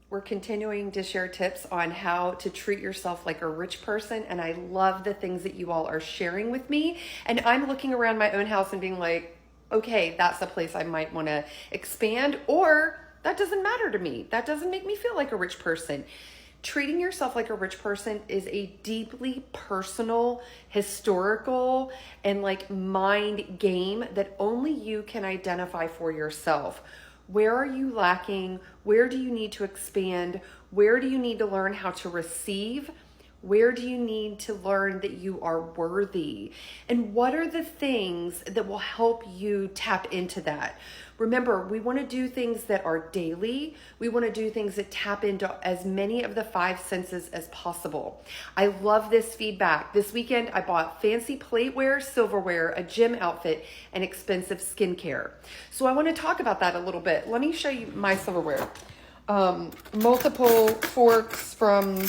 We're continuing to share tips on how to treat yourself like a rich person. And I love the things that you all are sharing with me. And I'm looking around my own house and being like, okay, that's a place I might want to expand, or that doesn't matter to me. That doesn't make me feel like a rich person. Treating yourself like a rich person is a deeply personal, historical, and like mind game that only you can identify for yourself. Where are you lacking? Where do you need to expand? Where do you need to learn how to receive? Where do you need to learn that you are worthy? And what are the things that will help you tap into that? Remember, we want to do things that are daily. We want to do things that tap into as many of the five senses as possible. I love this feedback. This weekend, I bought fancy plateware, silverware, a gym outfit, and expensive skincare. So I want to talk about that a little bit. Let me show you my silverware. Multiple forks from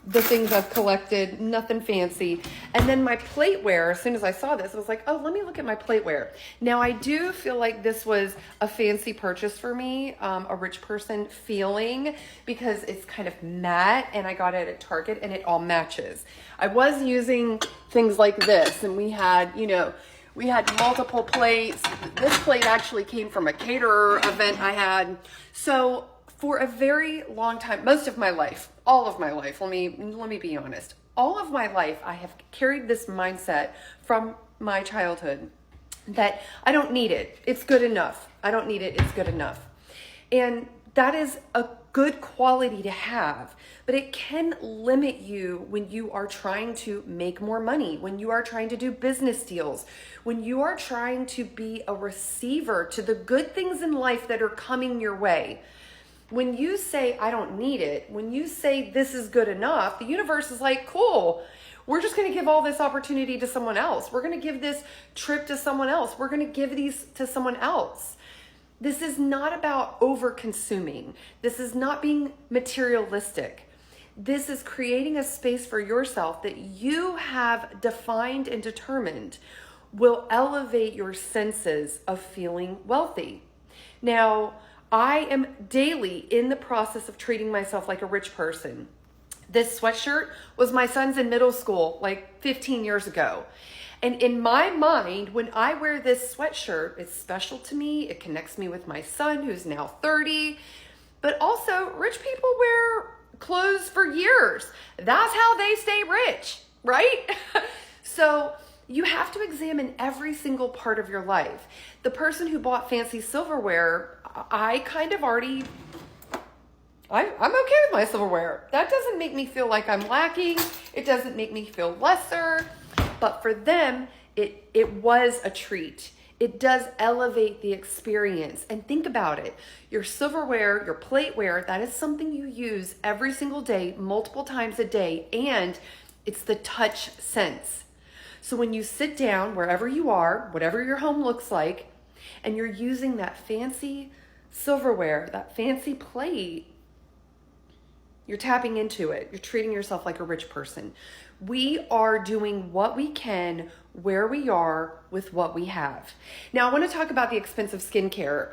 the things I've collected, nothing fancy. And then my plateware, as soon as I saw this, I was like, oh, let me look at my plateware. Now, I do feel like this was a fancy purchase for me, a rich person feeling, because it's kind of matte, and I got it at Target, and it all matches. I was using things like this, and we had multiple plates. This plate actually came from a caterer event I had. So for a very long time, most of my life, all of my life, let me be honest, all of my life, I have carried this mindset from my childhood that I don't need it. It's good enough. I don't need it. It's good enough. And that is a good quality to have, but it can limit you when you are trying to make more money, when you are trying to do business deals, when you are trying to be a receiver to the good things in life that are coming your way. When you say, I don't need it, when you say this is good enough, the universe is like, cool, we're just going to give all this opportunity to someone else. We're going to give this trip to someone else. We're going to give these to someone else. This is not about over consuming. This is not being materialistic. This is creating a space for yourself that you have defined and determined will elevate your senses of feeling wealthy. Now, I am daily in the process of treating myself like a rich person. This sweatshirt was my son's in middle school, like 15 years ago. And in my mind, when I wear this sweatshirt, it's special to me. It connects me with my son, who's now 30. But also, rich people wear clothes for years. That's how they stay rich, right? So you have to examine every single part of your life. The person who bought fancy silverware, I'm okay with my silverware. That doesn't make me feel like I'm lacking. It doesn't make me feel lesser. But for them, it was a treat. It does elevate the experience. And think about it. Your silverware, your plateware, that is something you use every single day, multiple times a day. And it's the touch sense. So when you sit down, wherever you are, whatever your home looks like, and you're using that fancy silverware, that fancy plate, you're tapping into it. You're treating yourself like a rich person. We are doing what we can where we are with what we have. Now, I want to talk about the expensive skincare.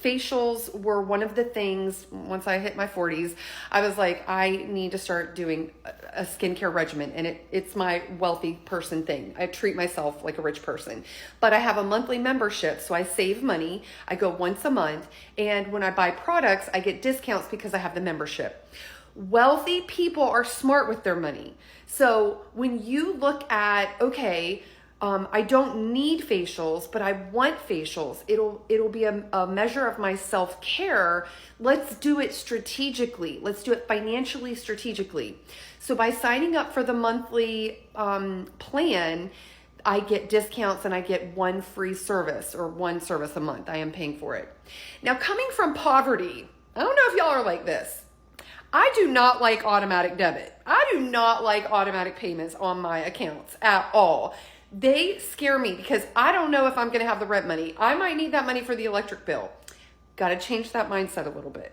Facials were one of the things, once I hit my 40s, I was like, I need to start doing a skincare regimen. And it's my wealthy person thing. I treat myself like a rich person. But I have a monthly membership, so I save money. I go once a month. And when I buy products, I get discounts because I have the membership. Wealthy people are smart with their money. So when you look at, okay, I don't need facials, but I want facials. It'll be a measure of my self-care. Let's do it strategically. Let's do it financially strategically. So by signing up for the monthly plan, I get discounts and I get one free service or one service a month. I am paying for it. Now, coming from poverty, I don't know if y'all are like this. I do not like automatic debit. I do not like automatic payments on my accounts at all. They scare me because I don't know if I'm going to have the rent money. I might need that money for the electric bill. Got to change that mindset a little bit.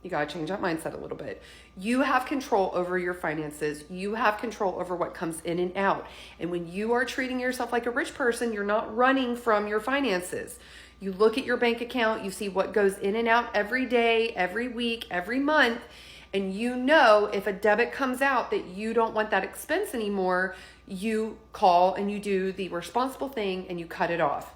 You got to change that mindset a little bit. You have control over your finances. You have control over what comes in and out. And when you are treating yourself like a rich person, you're not running from your finances. You look at your bank account, you see what goes in and out every day, every week, every month, and you know if a debit comes out that you don't want that expense anymore, you call and you do the responsible thing and you cut it off.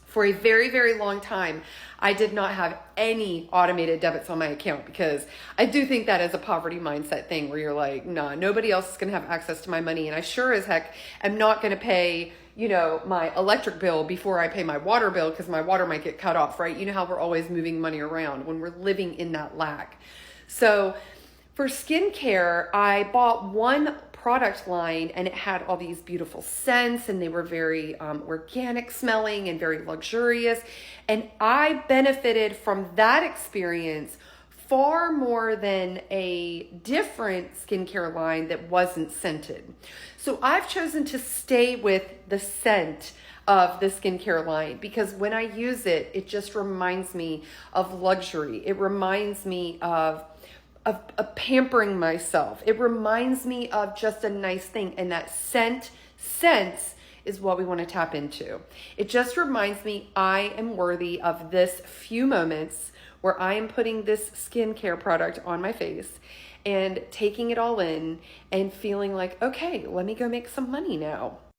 For a very, very long time, I did not have any automated debits on my account because I do think that is a poverty mindset thing where you're like, nah, nobody else is going to have access to my money. And I sure as heck am not going to pay, my electric bill before I pay my water bill because my water might get cut off, right? You know how we're always moving money around when we're living in that lack. So for skincare, I bought one product line and it had all these beautiful scents and they were very organic smelling and very luxurious. And I benefited from that experience far more than a different skincare line that wasn't scented. So I've chosen to stay with the scent of the skincare line because when I use it, it just reminds me of luxury. It reminds me of pampering myself. It reminds me of just a nice thing. And that sense is what we want to tap into. It just reminds me I am worthy of this few moments where I am putting this skincare product on my face and taking it all in and feeling like, okay, let me go make some money now.